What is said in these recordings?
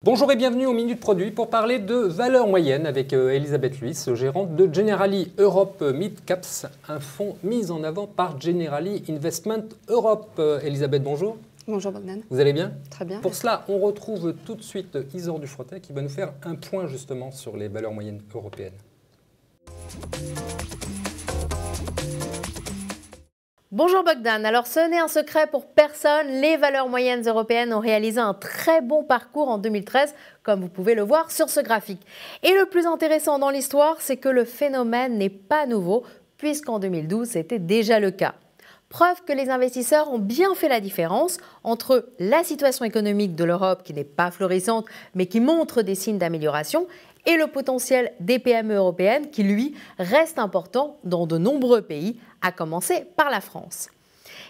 Bonjour et bienvenue au Minute Produit pour parler de valeur moyenne avec Elisabeth Luis, gérante de Generali Europe Mid Caps, un fonds mis en avant par Generali Investment Europe. Elisabeth, bonjour. Bonjour Bogdan. Vous allez bien? Très bien. Pour cela, on retrouve tout de suite Isor Dufrotet qui va nous faire un point justement sur les valeurs moyennes européennes. Bonjour Bogdan, alors ce n'est un secret pour personne, les valeurs moyennes européennes ont réalisé un très bon parcours en 2013, comme vous pouvez le voir sur ce graphique. Et le plus intéressant dans l'histoire, c'est que le phénomène n'est pas nouveau, puisqu'en 2012, c'était déjà le cas. Preuve que les investisseurs ont bien fait la différence entre la situation économique de l'Europe qui n'est pas florissante, mais qui montre des signes d'amélioration, et le potentiel des PME européennes qui, lui, reste important dans de nombreux pays, à commencer par la France.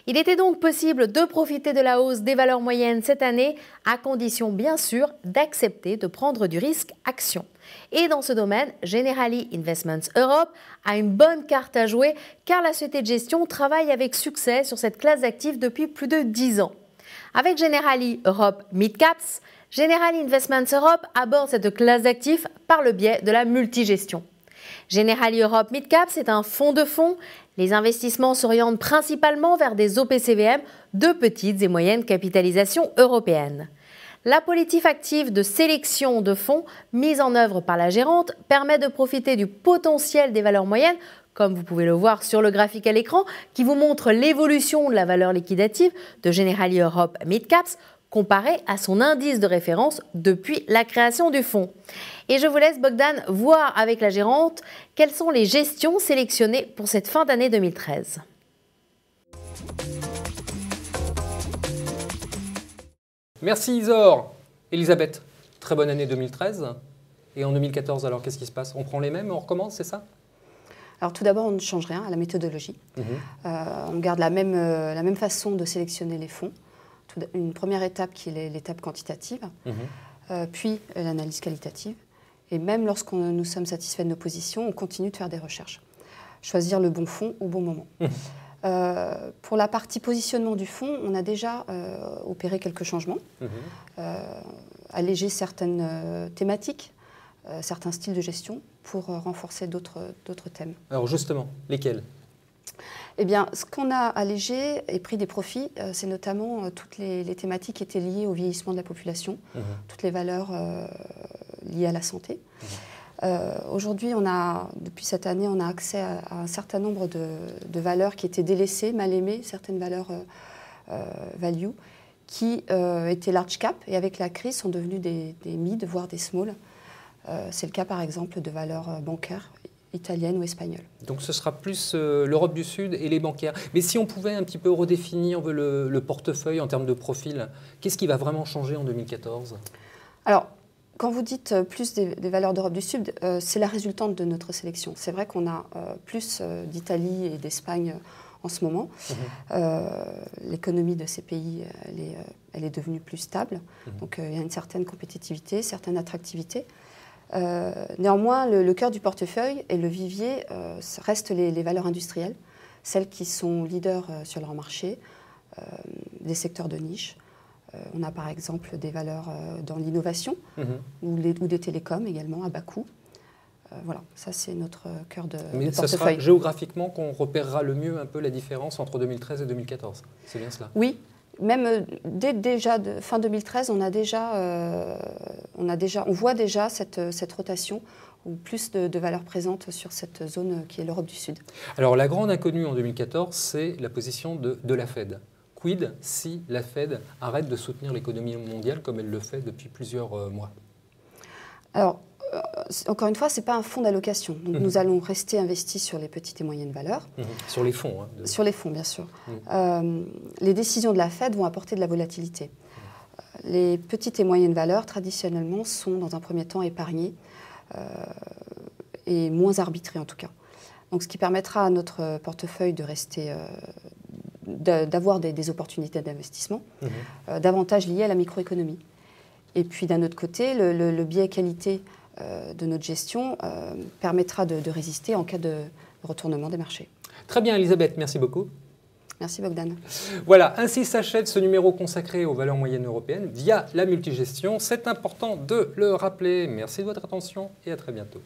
Il était donc possible de profiter de la hausse des valeurs moyennes cette année, à condition bien sûr d'accepter de prendre du risque action. Et dans ce domaine, Generali Investment Europe a une bonne carte à jouer car la société de gestion travaille avec succès sur cette classe d'actifs depuis plus de 10 ans. Avec Generali Europe Mid Caps, Generali Investment Europe aborde cette classe d'actifs par le biais de la multigestion. Generali Europe Mid Caps est un fonds de fonds. Les investissements s'orientent principalement vers des OPCVM de petites et moyennes capitalisations européennes. La politique active de sélection de fonds mise en œuvre par la gérante permet de profiter du potentiel des valeurs moyennes, comme vous pouvez le voir sur le graphique à l'écran, qui vous montre l'évolution de la valeur liquidative de Generali Europe Mid Caps comparé à son indice de référence depuis la création du fonds. Et je vous laisse, Bogdan, voir avec la gérante quelles sont les gestions sélectionnées pour cette fin d'année 2013. Merci Isor. Elisabeth, très bonne année 2013. Et en 2014, alors qu'est-ce qui se passe? On prend les mêmes et on recommence, c'est ça? Alors tout d'abord, on ne change rien à la méthodologie. On garde la même façon de sélectionner les fonds. Une première étape qui est l'étape quantitative, puis l'analyse qualitative. Et même lorsque nous sommes satisfaits de nos positions, on continue de faire des recherches. Choisir le bon fonds au bon moment. Pour la partie positionnement du fonds, on a déjà opéré quelques changements, allégé certaines thématiques, certains styles de gestion pour renforcer d'autres thèmes. Alors justement, lesquels? Eh bien, ce qu'on a allégé et pris des profits, c'est notamment toutes les thématiques qui étaient liées au vieillissement de la population, toutes les valeurs liées à la santé. Aujourd'hui, depuis cette année, on a accès à un certain nombre de valeurs qui étaient délaissées, mal aimées, certaines valeurs value, qui étaient large cap et avec la crise sont devenues des mid, voire des small. C'est le cas par exemple de valeurs bancaires italienne ou espagnole. Donc ce sera plus l'Europe du Sud et les bancaires. Mais si on pouvait un petit peu redéfinir le portefeuille en termes de profil, qu'est-ce qui va vraiment changer en 2014? Alors, quand vous dites plus des valeurs d'Europe du Sud, c'est la résultante de notre sélection. C'est vrai qu'on a plus d'Italie et d'Espagne en ce moment. L'économie de ces pays, elle est devenue plus stable. Donc il y a une certaine compétitivité, certaine attractivité. Néanmoins, le cœur du portefeuille et le vivier restent les valeurs industrielles, celles qui sont leaders sur leur marché, des secteurs de niche. On a par exemple des valeurs dans l'innovation ou des télécoms également à bas coût. Voilà, ça c'est notre cœur de portefeuille. Mais ça sera géographiquement qu'on repérera le mieux un peu la différence entre 2013 et 2014, c'est bien cela? Oui. Même déjà fin 2013, on voit déjà cette rotation ou plus de valeurs présentes sur cette zone qui est l'Europe du Sud. Alors la grande inconnue en 2014, c'est la position de la Fed. Quid si la Fed arrête de soutenir l'économie mondiale comme elle le fait depuis plusieurs mois? Alors, encore une fois, ce n'est pas un fonds d'allocation. Donc nous allons rester investis sur les petites et moyennes valeurs. Sur les fonds Sur les fonds, bien sûr. Les décisions de la Fed vont apporter de la volatilité. Les petites et moyennes valeurs, traditionnellement, sont dans un premier temps épargnées et moins arbitrées en tout cas. Donc ce qui permettra à notre portefeuille de rester, d'avoir des opportunités d'investissement, davantage liées à la microéconomie. Et puis d'un autre côté, le biais qualité de notre gestion permettra de résister en cas de retournement des marchés. Très bien, Elisabeth, merci beaucoup. Merci Bogdan. Voilà, ainsi s'achève ce numéro consacré aux valeurs moyennes européennes via la multigestion. C'est important de le rappeler. Merci de votre attention et à très bientôt.